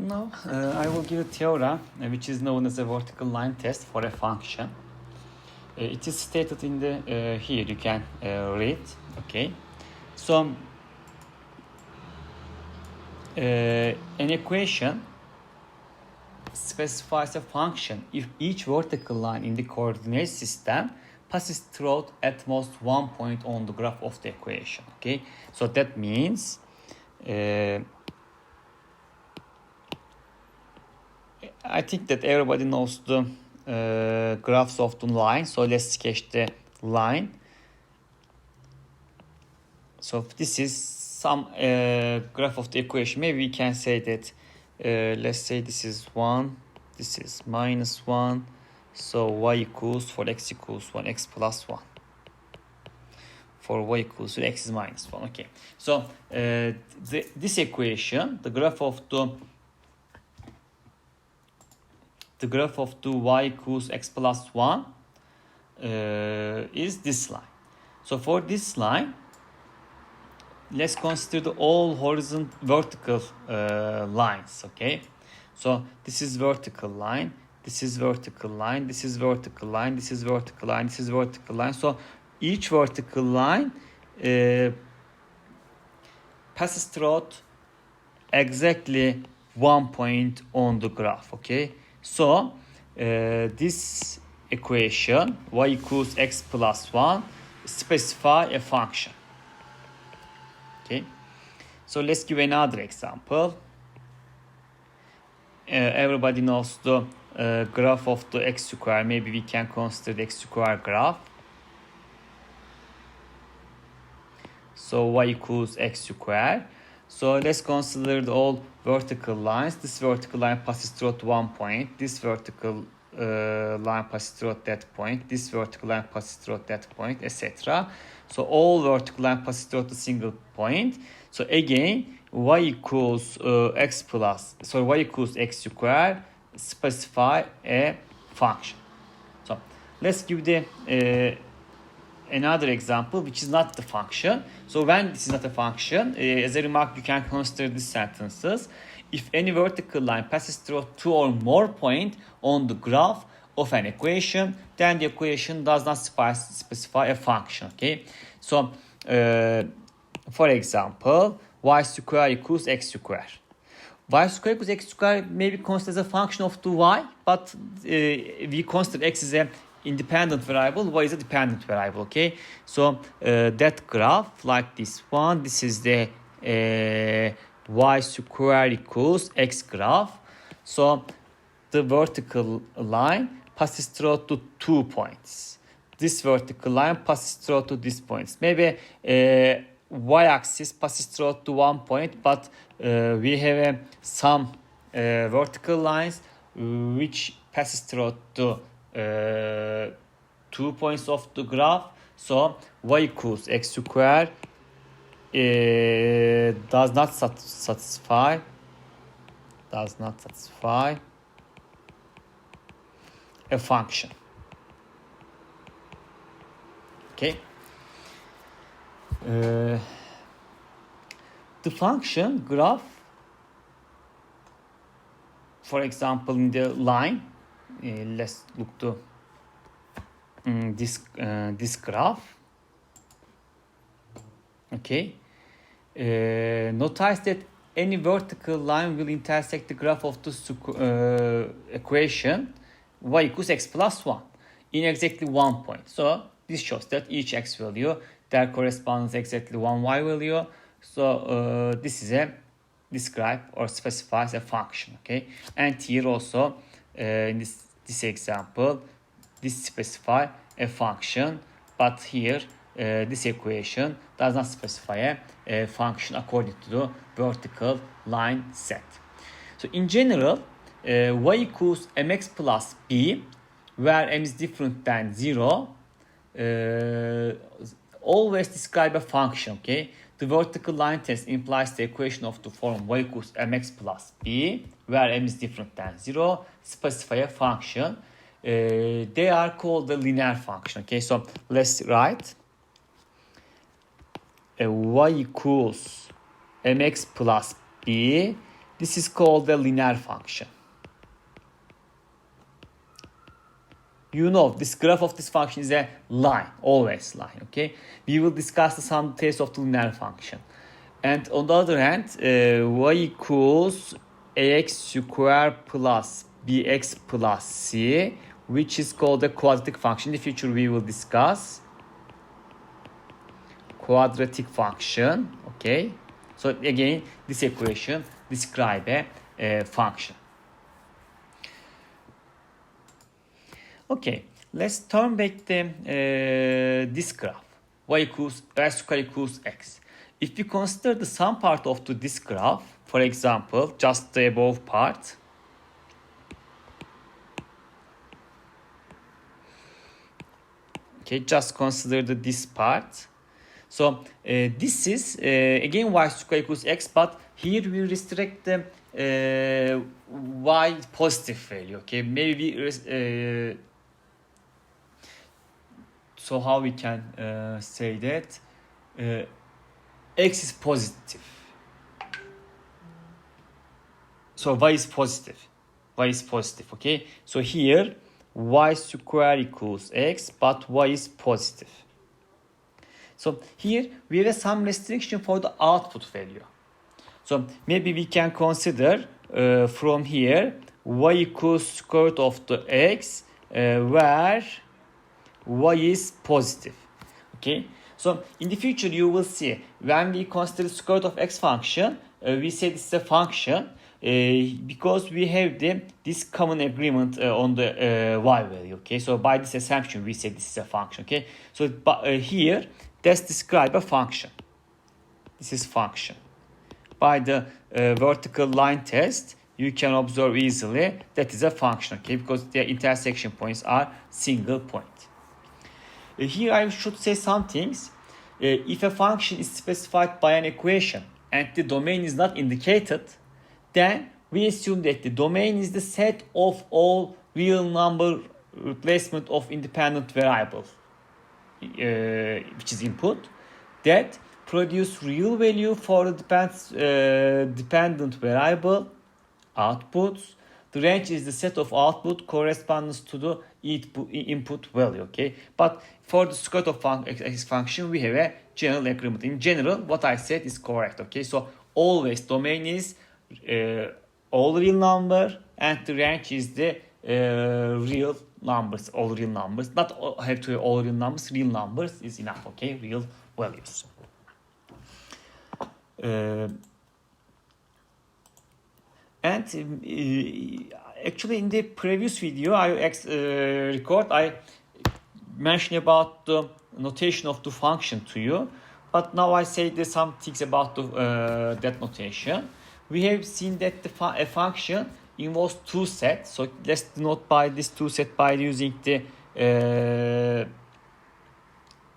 Now, I will give a theorem which is known as a vertical line test for a function. It is stated in the here. You can read. Okay, so an equation specifies a function if each vertical line in the coordinate system passes through at most one point on the graph of the equation. Okay, so that means I think that everybody knows the graphs of the line. So let's sketch the line. So this is some graph of the equation. Maybe we can say that let's say this is 1, this is minus 1. So y equals for x equals 1, x plus 1. For y equals to x is minus 1. Okay. So this equation, the graph of the y equals x plus 1 is this line. So for this line, let's consider all vertical lines. Okay, so this is vertical line, this is vertical line, this is vertical line, this is vertical line, this is vertical line. So each vertical line passes through exactly 1 point on the graph. Okay, so this equation y equals x plus 1 specify a function. Okay, so let's give another example. Everybody knows the graph of the x square. Maybe we can consider the x square graph. So y equals x square. So let's consider all vertical lines. This vertical line passes through at 1 point. This vertical line passes through at that point. This vertical line passes through at that point, etc. So all vertical line passes through at a single point. So again, y equals x square specify a function. So let's give the another example which is not the function. So when this is not a function, as a remark, you can consider these sentences. If any vertical line passes through 2 or more points on the graph of an equation, then the equation does not specify a function. Okay, so for example, y square equals x square. Y square equals x square may be considered as a function of the y, but we consider x as a independent variable, y is a dependent variable. Okay, so that graph like this one, this is the y square equals x graph. So the vertical line passes through to 2 points. This vertical line passes through to these points. Maybe y-axis passes through to 1 point, but we have some vertical lines which passes through to 2 points of the graph. So y equals x square does not satisfy a function. Okay, the function graph, for example, in the line, let's look to this graph. Okay, notice that any vertical line will intersect the graph of the equation y equals x plus 1 in exactly 1 point. So this shows that each x value there corresponds exactly 1 y value. So this is a describe or specifies a function. Okay, and here also in this example, this specify a function, but here this equation does not specify a function according to the vertical line set. So in general, y equals mx plus b, where m is different than 0, always describe a function. Okay, the vertical line test implies the equation of the form y equals mx plus b, where m is different than 0, specify a function. They are called the linear function. Okay, so let's write y equals mx plus b This is called a linear function. You know, this graph of this function is a line, always line, okay? We will discuss some details of the linear function. And on the other hand, y equals ax squared plus bx plus c, which is called a quadratic function. In the future, we will discuss quadratic function, okay? So again, this equation describes a function. Okay, let's turn back this graph. Y square equals x. If we consider the sum part of this graph, for example, just the above part, okay, just consider this part. So this is again y square equals x, but here we restrict the y positive value. Okay, maybe so how we can say that x is positive. So y is positive. Y is positive. Okay. So here y square equals x, but y is positive. So here we have some restriction for the output value. So maybe we can consider from here y equals square root of the x where y is positive. Okay. So in the future you will see when we consider the square root of x function, we say this is a function because we have this common agreement on the y value. Okay. So by this assumption we say this is a function. Okay. So here let's describe a function. This is function. By the vertical line test, you can observe easily that is a function, okay? Because the intersection points are single point. Here I should say some things. If a function is specified by an equation and the domain is not indicated, then we assume that the domain is the set of all real number replacement of independent variables, which is input, that produce real value for the dependent variable outputs. The range is the set of output corresponds to the input value, okay? But for the square root of x function, we have a general agreement. In general, what I said is correct, okay? So always domain is all real number and the range is the real numbers, all real numbers. Not have to have all real numbers is enough, okay? Real values. Actually in the previous video I mentioned about the notation of the function to you, but now I say there's some things about that notation. We have seen that a function involves two sets, so let's denote by this two set by using the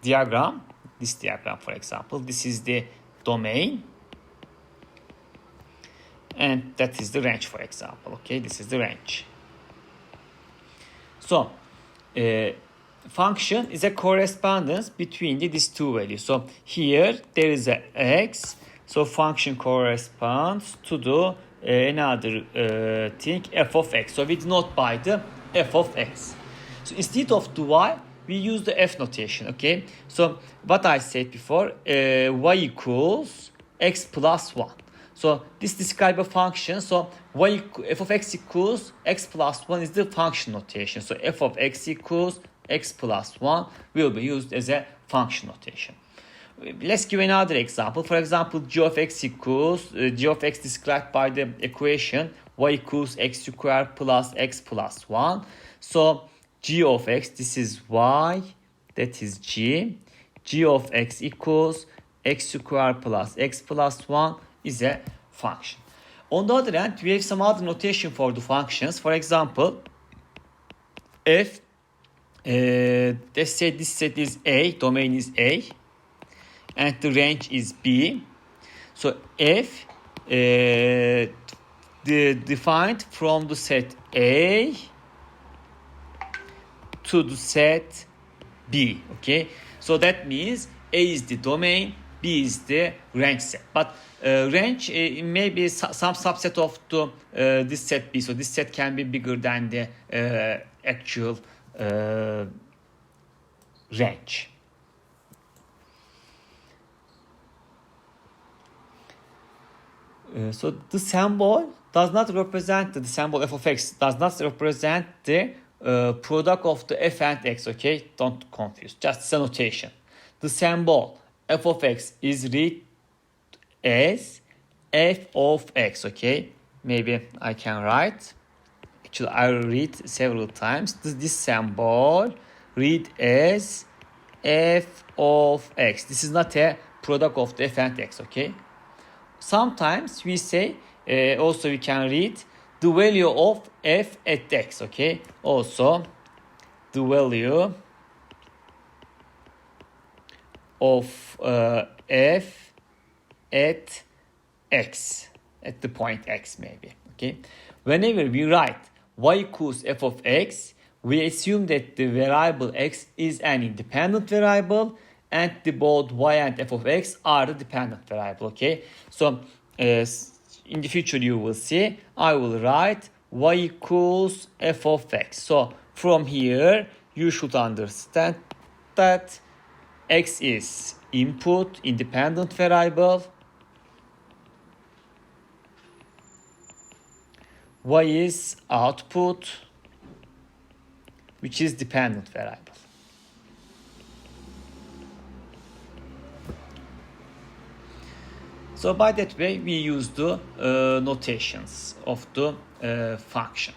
diagram. This diagram, for example, this is the domain and that is the range, for example. Okay, this is the range. So function is a correspondence between these two values. So here there is a x, so function corresponds to the another thing, f of x. So we denote by the f of x. So instead of the y, we use the f notation. Okay, so what I said before, y equals x plus 1. So this describes a function. So f of x equals x plus 1 is the function notation. So f of x equals x plus 1 will be used as a function notation. Let's give another example. For example, g of x equals g of x described by the equation y equals x squared plus x plus 1. So g of x, this is y, that is g. G of x equals x squared plus x plus 1 is a function. On the other hand, we have some other notation for the functions. For example, if let's say this set is A, domain is A, and the range is B. So if defined from the set A to the set B, okay? So that means A is the domain, B is the range set. But range may be some subset of this set B. So this set can be bigger than the actual range. So the symbol does not represent the symbol f of x does not represent the product of the f and x. Okay, don't confuse. Just a notation. The symbol f of x is read as f of x. Okay, maybe I can write. Actually, I will read several times. This symbol read as f of x. This is not a product of the f and x. Okay. Sometimes we say also we can read the value of f at x. Okay. Also the value of f at x at the point x maybe. Okay. Whenever we write y equals f of x, we assume that the variable x is an independent variable and the both y and f of x are the dependent variable. Okay, so in the future you will see I will write y equals f of x. So from here you should understand that x is input, independent variable, y is output, which is dependent variable. So by that way, we use the notations of the function.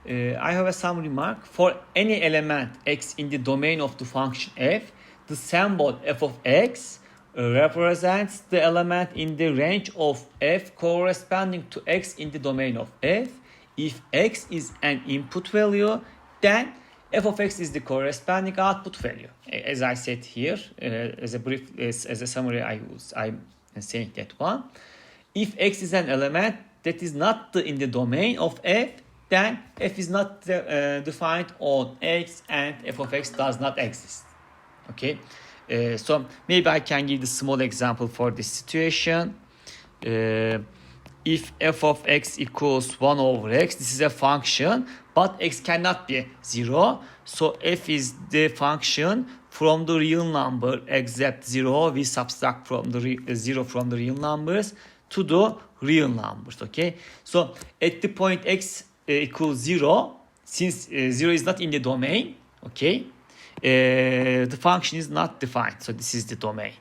I have some remark. For any element x in the domain of the function f, the symbol f of x represents the element in the range of f corresponding to x in the domain of f. If x is an input value, then f of x is the corresponding output value. As I said here, as a summary, I'm saying that one. If x is an element that is not in the domain of f, then f is not defined on x and f of x does not exist. Okay, so maybe I can give the small example for this situation. If f of x equals 1 over x, this is a function, but x cannot be 0. So f is the function from the real number except 0. We subtract from the 0 from the real numbers to the real numbers. Okay, so at the point x equals 0, since 0 is not in the domain, okay, the function is not defined. So this is the domain.